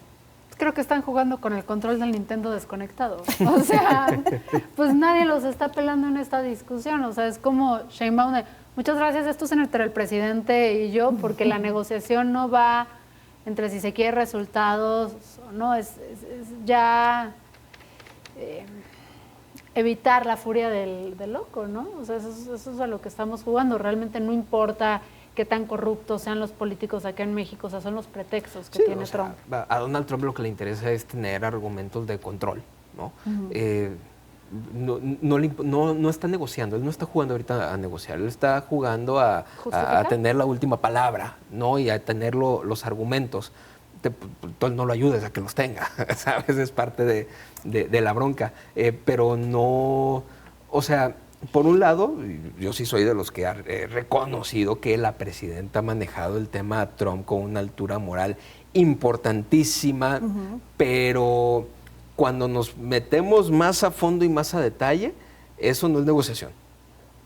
Creo que están jugando con el control del Nintendo desconectado. O sea, pues nadie los está pelando en esta discusión. O sea, es como Sheinbaum, muchas gracias, esto es entre el presidente y yo, porque la negociación no va entre si se quiere resultados o no, es ya evitar la furia del loco, ¿no? O sea, eso es a lo que estamos jugando. Realmente no importa qué tan corruptos sean los políticos acá en México, o sea, son los pretextos que tiene Trump. A Donald Trump lo que le interesa es tener argumentos de control, ¿no? Uh-huh. No está negociando, él no está jugando ahorita a negociar, él está jugando a tener la última palabra, ¿no? Y a tener los argumentos. Tú no lo ayudes a que los tenga, ¿sabes? Es parte de la bronca. Pero no, o sea, por un lado, yo sí soy de los que ha reconocido que la presidenta ha manejado el tema Trump con una altura moral importantísima, uh-huh. Pero cuando nos metemos más a fondo y más a detalle, eso no es negociación.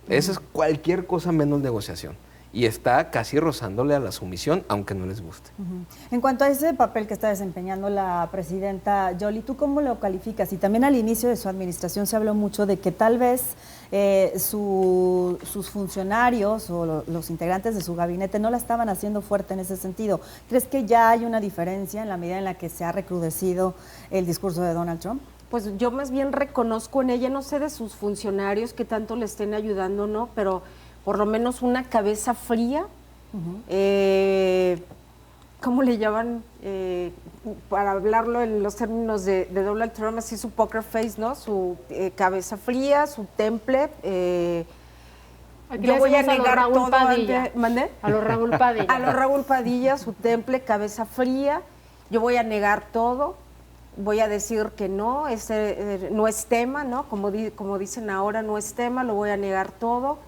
Uh-huh. Eso es cualquier cosa menos negociación. Y está casi rozándole a la sumisión, aunque no les guste. Uh-huh. En cuanto a ese papel que está desempeñando la presidenta Yoli, ¿tú cómo lo calificas? Y también al inicio de su administración se habló mucho de que tal vez sus funcionarios o los integrantes de su gabinete no la estaban haciendo fuerte en ese sentido. ¿Crees que ya hay una diferencia en la medida en la que se ha recrudecido el discurso de Donald Trump? Pues yo más bien reconozco en ella, no sé de sus funcionarios que tanto le estén ayudando o no, pero por lo menos una cabeza fría, uh-huh. ¿Cómo le llaman? Para hablarlo en los términos de Donald Trump, así su poker face, ¿no? Su cabeza fría, su temple. Yo voy a negar todo antes. ¿Mandé? A los Raúl Padilla. A los Raúl Padilla, su temple, cabeza fría. Yo voy a negar todo. Voy a decir que no, no es tema, ¿no? Como dicen ahora, no es tema, lo voy a negar todo.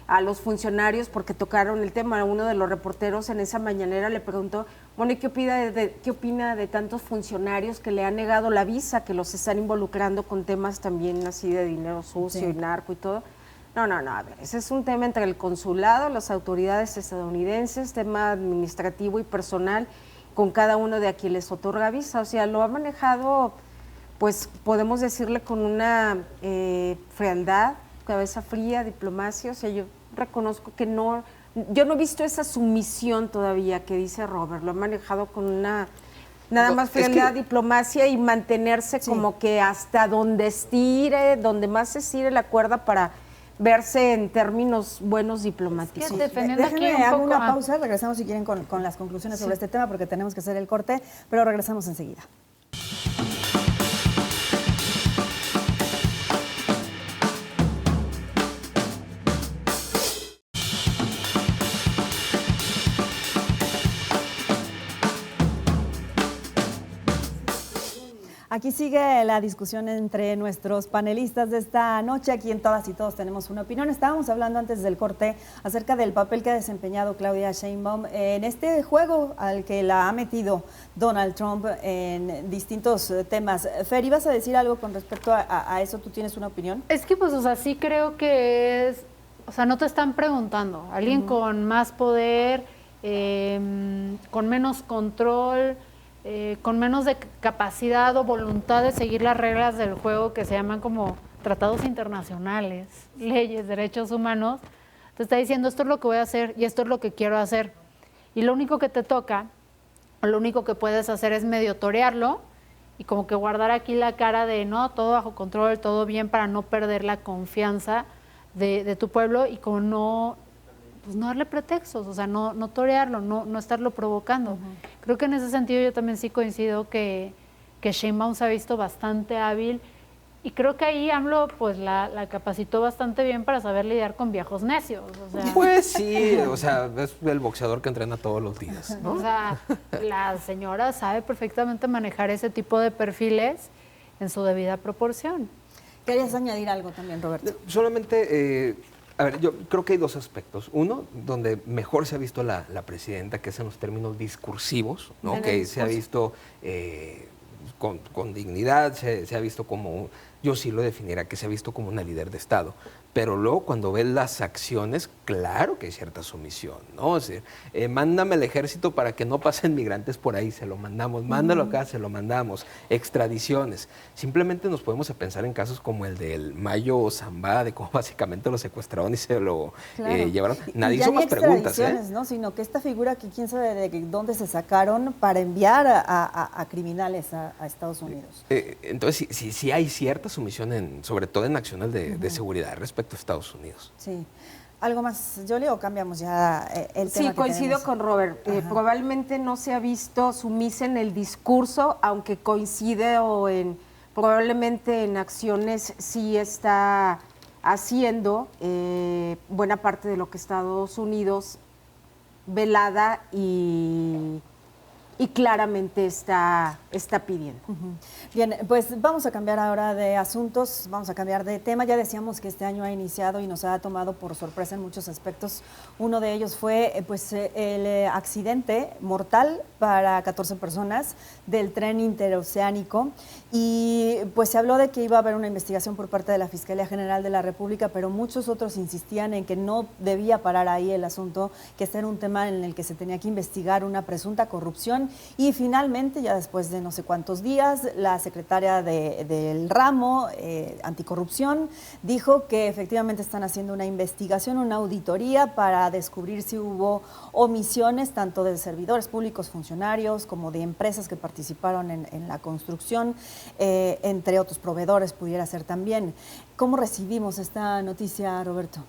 A los funcionarios, porque tocaron el tema, uno de los reporteros en esa mañanera le preguntó, bueno, ¿y qué opina de tantos funcionarios que le han negado la visa, que los están involucrando con temas también así de dinero sucio, sí, y narco y todo? No, a ver, ese es un tema entre el consulado, las autoridades estadounidenses, tema administrativo y personal, con cada uno de a quien les otorga visa. O sea, lo ha manejado, pues podemos decirle con una frialdad, cabeza fría, diplomacia. O sea, yo reconozco que yo no he visto esa sumisión todavía que dice Robert, lo ha manejado con una nada más frialdad, diplomacia y mantenerse, sí, como que hasta donde más se estire la cuerda para verse en términos buenos diplomáticos. Sí. Déjenme hago una pausa, regresamos si quieren con las conclusiones, sí, sobre este tema, porque tenemos que hacer el corte, pero regresamos enseguida. Aquí sigue la discusión entre nuestros panelistas de esta noche. Aquí en Todas y Todos tenemos una opinión. Estábamos hablando antes del corte acerca del papel que ha desempeñado Claudia Sheinbaum en este juego al que la ha metido Donald Trump en distintos temas. Fer, ¿ibas a decir algo con respecto a eso? ¿Tú tienes una opinión? Es que, pues, o sea, sí creo que es o sea, no te están preguntando. Alguien con más poder, con menos control, con menos de capacidad o voluntad de seguir las reglas del juego que se llaman como tratados internacionales, leyes, derechos humanos, te está diciendo esto es lo que voy a hacer y esto es lo que quiero hacer. Y lo único que te toca, o lo único que puedes hacer es medio torearlo y como que guardar aquí la cara de no, todo bajo control, todo bien para no perder la confianza de tu pueblo y como no, pues no darle pretextos, o sea, no torearlo, no estarlo provocando. Creo que en ese sentido yo también sí coincido que Sheinbaum se ha visto bastante hábil y creo que ahí AMLO pues la capacitó bastante bien para saber lidiar con viejos necios. O sea, Pues sí, o sea, es el boxeador que entrena todos los días, ¿no? o sea, la señora sabe perfectamente manejar ese tipo de perfiles en su debida proporción. ¿Querías añadir algo también, Roberto? Solamente, a ver, yo creo que hay dos aspectos. Uno, donde mejor se ha visto la presidenta, que es en los términos discursivos, ¿no? Que se ha visto con dignidad, se ha visto como, yo sí lo definiría, que se ha visto como una líder de Estado. Pero luego cuando ves las acciones, claro que hay cierta sumisión, ¿no? Es decir, mándame el ejército para que no pasen migrantes por ahí, se lo mandamos, mándalo acá, se lo mandamos, extradiciones. Simplemente nos podemos pensar en casos como el del Mayo Zambada, de cómo básicamente lo secuestraron y se lo llevaron. Nadie hizo más preguntas, ¿no? Sino que esta figura que quién sabe de dónde se sacaron para enviar a criminales a Estados Unidos. Entonces, sí hay cierta sumisión, sobre todo en acciones de seguridad respecto a Estados Unidos. Sí. ¿Algo más, Yoli, o cambiamos ya el tema? Sí, coincido con Robert. Probablemente no se ha visto sumisa en el discurso, aunque coincide probablemente en acciones sí está haciendo buena parte de lo que Estados Unidos velada y claramente está pidiendo. Bien, pues vamos a cambiar ahora de asuntos, vamos a cambiar de tema. Ya decíamos que este año ha iniciado y nos ha tomado por sorpresa en muchos aspectos. Uno de ellos fue el accidente mortal para 14 personas del tren interoceánico y pues se habló de que iba a haber una investigación por parte de la Fiscalía General de la República, pero muchos otros insistían en que no debía parar ahí el asunto, que este era un tema en el que se tenía que investigar una presunta corrupción. Y finalmente, ya después de no sé cuántos días, la secretaria del ramo anticorrupción dijo que efectivamente están haciendo una investigación, una auditoría para descubrir si hubo omisiones tanto de servidores públicos, funcionarios, como de empresas que participaron en la construcción, entre otros proveedores pudiera ser también. ¿Cómo recibimos esta noticia, Roberto?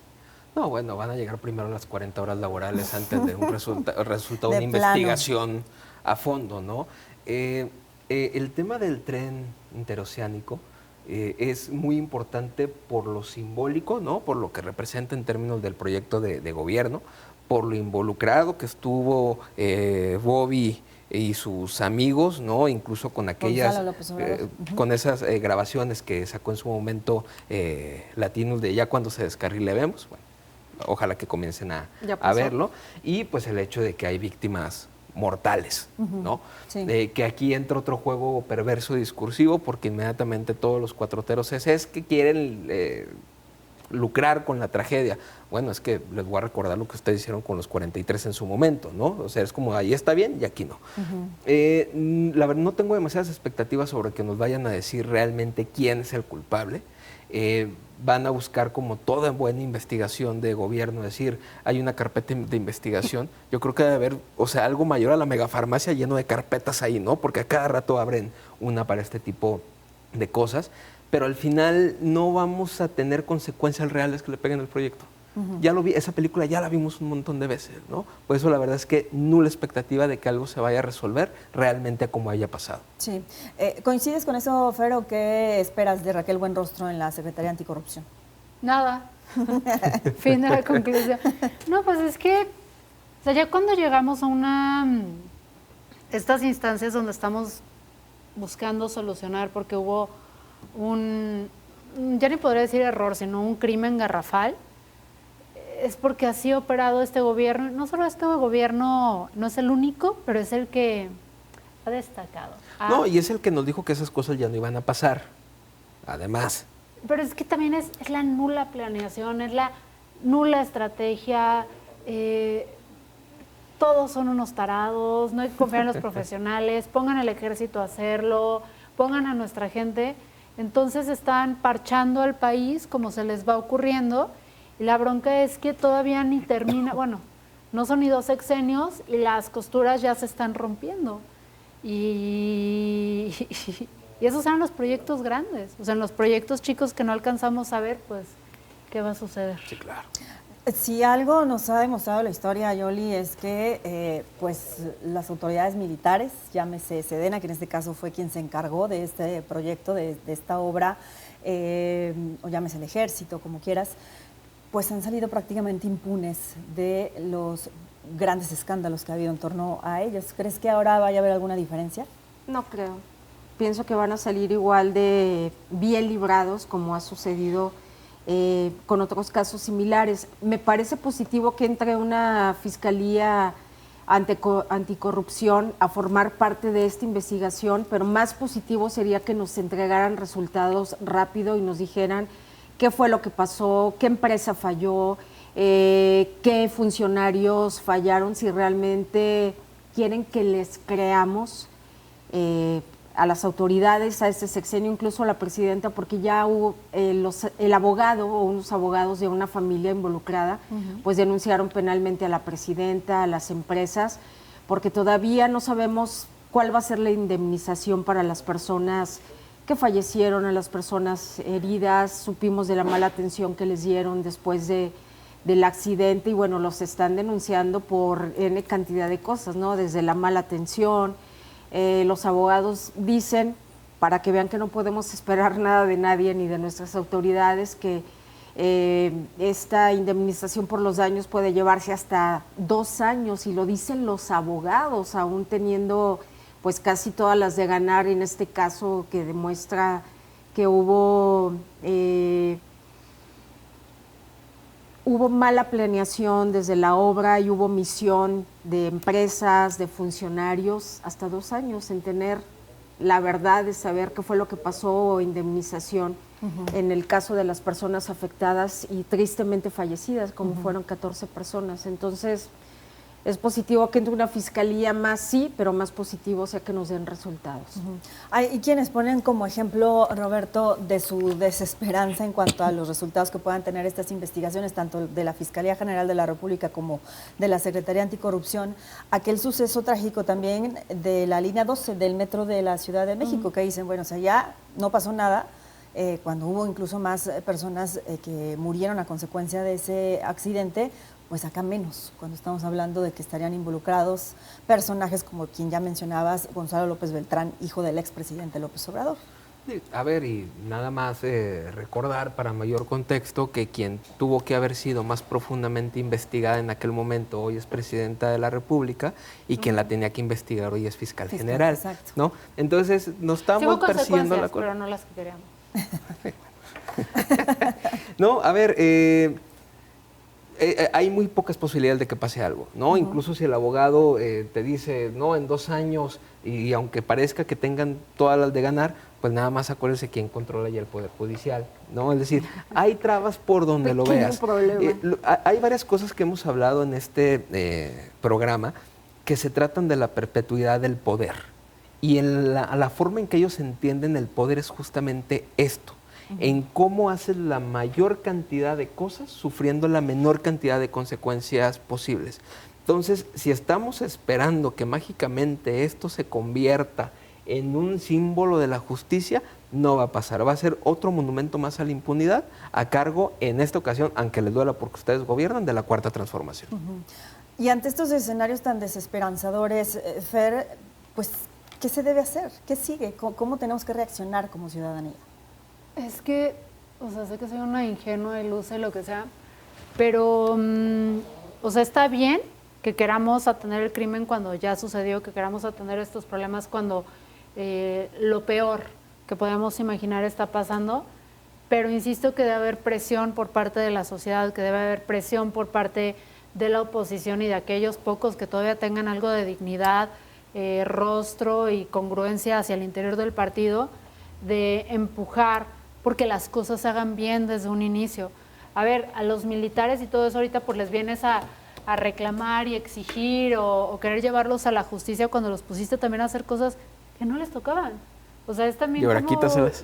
No, bueno, van a llegar primero las 40 horas laborales antes de un resultado de una investigación a fondo, ¿no? El tema del tren interoceánico es muy importante por lo simbólico, ¿no? Por lo que representa en términos del proyecto de gobierno, por lo involucrado que estuvo Bobby y sus amigos, ¿no? Incluso con aquellas, con esas grabaciones que sacó en su momento Latinos de ya cuando se descarrile vemos, bueno, ojalá que comiencen a verlo, y pues el hecho de que hay víctimas mortales, ¿no? Sí. Que aquí entra otro juego perverso discursivo, porque inmediatamente todos los cuatroteros es que quieren lucrar con la tragedia. Bueno, es que les voy a recordar lo que ustedes hicieron con los 43 en su momento, ¿no? O sea, es como ahí está bien y aquí no. La verdad, no tengo demasiadas expectativas sobre que nos vayan a decir realmente quién es el culpable. Van a buscar, como toda buena investigación de gobierno, decir, hay una carpeta de investigación. Yo creo que debe haber, o sea, algo mayor a la megafarmacia lleno de carpetas ahí, ¿no? Porque a cada rato abren una para este tipo de cosas, pero al final no vamos a tener consecuencias reales que le peguen al proyecto. Ya lo vi, esa película ya la vimos un montón de veces, ¿no? Por eso la verdad es que nula expectativa de que algo se vaya a resolver realmente como haya pasado. Sí. ¿Coincides con eso, Fer, o qué esperas de Raquel Buenrostro en la Secretaría Anticorrupción? Nada. Fin de la conclusión. No, pues es que, o sea, ya cuando llegamos a estas instancias donde estamos buscando solucionar, porque hubo ya ni podría decir error, sino un crimen garrafal, es porque así ha operado este gobierno. No solo este gobierno no es el único, pero es el que ha destacado. No, y es el que nos dijo que esas cosas ya no iban a pasar, además. Pero es que también es la nula planeación, es nula estrategia, todos son unos tarados, no hay que confiar en los profesionales, pongan al ejército a hacerlo, pongan a nuestra gente. Entonces están parchando al país como se les va ocurriendo y la bronca es que todavía ni termina, bueno, no son ni 2 sexenios y las costuras ya se están rompiendo. Y esos eran los proyectos grandes, o sea, en los proyectos chicos que no alcanzamos a ver, pues, ¿qué va a suceder? Sí, claro. Si algo nos ha demostrado la historia, Yoli, es que pues las autoridades militares, llámese Sedena, que en este caso fue quien se encargó de este proyecto, de esta obra, o llámese el ejército, como quieras, pues han salido prácticamente impunes de los grandes escándalos que ha habido en torno a ellos. ¿Crees que ahora vaya a haber alguna diferencia? No creo. Pienso que van a salir igual de bien librados como ha sucedido con otros casos similares. Me parece positivo que entre una fiscalía anticorrupción a formar parte de esta investigación, pero más positivo sería que nos entregaran resultados rápido y nos dijeran qué fue lo que pasó, qué empresa falló, qué funcionarios fallaron, si realmente quieren que les creamos a las autoridades, a este sexenio, incluso a la presidenta, porque ya hubo el abogado o unos abogados de una familia involucrada, pues denunciaron penalmente a la presidenta, a las empresas, porque todavía no sabemos cuál va a ser la indemnización para las personas que fallecieron, a las personas heridas. Supimos de la mala atención que les dieron después del accidente y bueno, los están denunciando por N cantidad de cosas, ¿no? Desde la mala atención. Los abogados dicen, para que vean que no podemos esperar nada de nadie ni de nuestras autoridades, que esta indemnización por los daños puede llevarse hasta 2 años, y lo dicen los abogados, aún teniendo pues casi todas las de ganar en este caso, que demuestra que hubo mala planeación desde la obra y hubo omisión de empresas, de funcionarios, hasta 2 años en tener la verdad de saber qué fue lo que pasó o indemnización en el caso de las personas afectadas y tristemente fallecidas, como fueron 14 personas. Entonces, es positivo que entre una fiscalía más, sí, pero más positivo sea que nos den resultados. Hay quienes ponen como ejemplo, Roberto, de su desesperanza en cuanto a los resultados que puedan tener estas investigaciones, tanto de la Fiscalía General de la República como de la Secretaría Anticorrupción, aquel suceso trágico también de la línea 12 del metro de la Ciudad de México, que dicen, bueno, o sea, ya no pasó nada, cuando hubo incluso más personas que murieron a consecuencia de ese accidente, pues acá menos, cuando estamos hablando de que estarían involucrados personajes como quien ya mencionabas, Gonzalo López Beltrán, hijo del expresidente López Obrador. A ver, y nada más recordar para mayor contexto que quien tuvo que haber sido más profundamente investigada en aquel momento hoy es presidenta de la República y quien la tenía que investigar hoy es fiscal general, exacto. ¿no? Entonces nos estamos persiguiendo la cosa. Pero no las que queríamos. No, a ver, hay muy pocas posibilidades de que pase algo, ¿no? Incluso si el abogado te dice, no, en 2 años, y aunque parezca que tengan todas las de ganar, pues nada más acuérdense quién controla ya el Poder Judicial, ¿no? Es decir, hay trabas por donde lo veas. Hay varias cosas que hemos hablado en este programa que se tratan de la perpetuidad del poder. Y en la forma en que ellos entienden el poder es justamente esto. En cómo haces la mayor cantidad de cosas sufriendo la menor cantidad de consecuencias posibles. Entonces, si estamos esperando que mágicamente esto se convierta en un símbolo de la justicia, no va a pasar. Va a ser otro monumento más a la impunidad a cargo, en esta ocasión, aunque les duela porque ustedes gobiernan, de la Cuarta Transformación. Y ante estos escenarios tan desesperanzadores, Fer, pues, ¿qué se debe hacer? ¿Qué sigue? ¿Cómo tenemos que reaccionar como ciudadanía? Es que, o sea, sé que soy una ingenua, ilusa y lo que sea, pero, o sea, está bien que queramos atender el crimen cuando ya sucedió, que queramos atender estos problemas cuando lo peor que podemos imaginar está pasando, pero insisto que debe haber presión por parte de la sociedad, que debe haber presión por parte de la oposición y de aquellos pocos que todavía tengan algo de dignidad, rostro y congruencia hacia el interior del partido, de empujar porque las cosas se hagan bien desde un inicio. a ver, a los militares y todo eso ahorita pues les vienes a reclamar y exigir o querer llevarlos a la justicia cuando los pusiste también a hacer cosas que no les tocaban. O sea, es también y ahora como... quítaselas.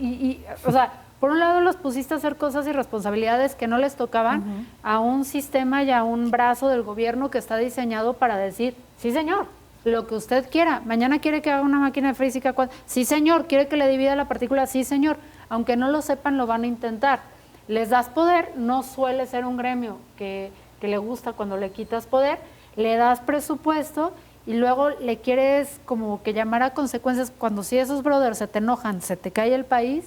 O sea, por un lado los pusiste a hacer cosas y responsabilidades que no les tocaban a un sistema y a un brazo del gobierno que está diseñado para decir, sí señor, lo que usted quiera. Mañana quiere que haga una máquina de física. Sí señor, quiere que le divida la partícula. Sí señor. Aunque no lo sepan, lo van a intentar. Les das poder, no suele ser un gremio que le gusta cuando le quitas poder, le das presupuesto y luego le quieres como que llamar a consecuencias. Cuando si esos brothers se te enojan, se te cae el país,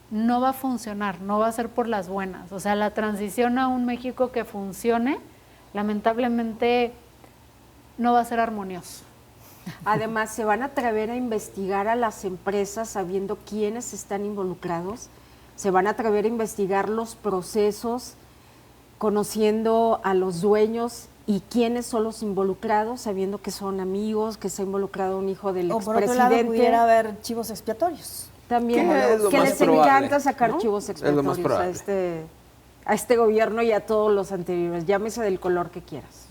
no va a funcionar, no va a ser por las buenas. O sea, la transición a un México que funcione, lamentablemente no va a ser armonioso. Además, ¿se van a atrever a investigar a las empresas sabiendo quiénes están involucrados? ¿Se van a atrever a investigar los procesos conociendo a los dueños y quiénes son los involucrados, sabiendo que son amigos, que se ha involucrado un hijo del expresidente? O por otro lado pudiera haber chivos expiatorios. También, que les encanta sacar chivos expiatorios a este gobierno y a todos los anteriores, llámese del color que quieras.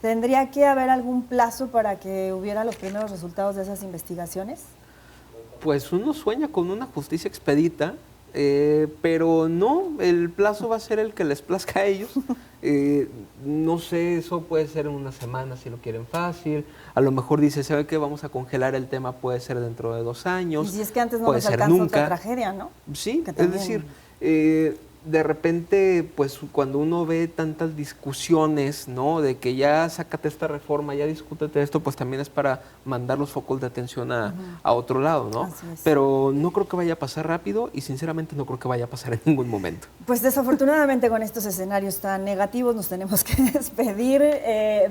¿Tendría que haber algún plazo para que hubiera los primeros resultados de esas investigaciones? Pues uno sueña con una justicia expedita, pero no, el plazo va a ser el que les plazca a ellos. No sé, eso puede ser en una semana si lo quieren fácil. A lo mejor dice, ¿sabe qué? Vamos a congelar el tema, puede ser dentro de 2 años. Y si es que antes no puede nos ser alcanza nunca. otra tragedia, ¿no? Sí, que es también... decir, de repente, pues cuando uno ve tantas discusiones, ¿no? De que ya sácate esta reforma, ya discútete esto, pues también es para mandar los focos de atención a otro lado, ¿no? Pero no creo que vaya a pasar rápido y sinceramente no creo que vaya a pasar en ningún momento. Pues desafortunadamente con estos escenarios tan negativos nos tenemos que despedir.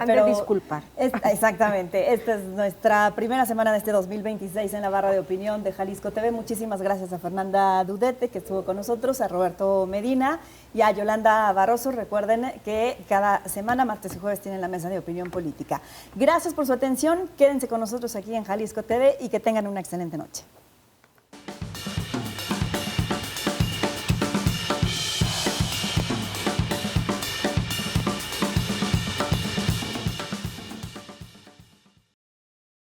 Pero disculpar. Exactamente. Esta es nuestra primera semana de este 2026 en la barra de opinión de Jalisco TV. Muchísimas gracias a Fernanda Dudete, que estuvo con nosotros, a Roberto Medina y a Yolanda Barroso. Recuerden que cada semana, martes y jueves, tienen la mesa de opinión política. Gracias por su atención. Quédense con nosotros aquí en Jalisco TV y que tengan una excelente noche.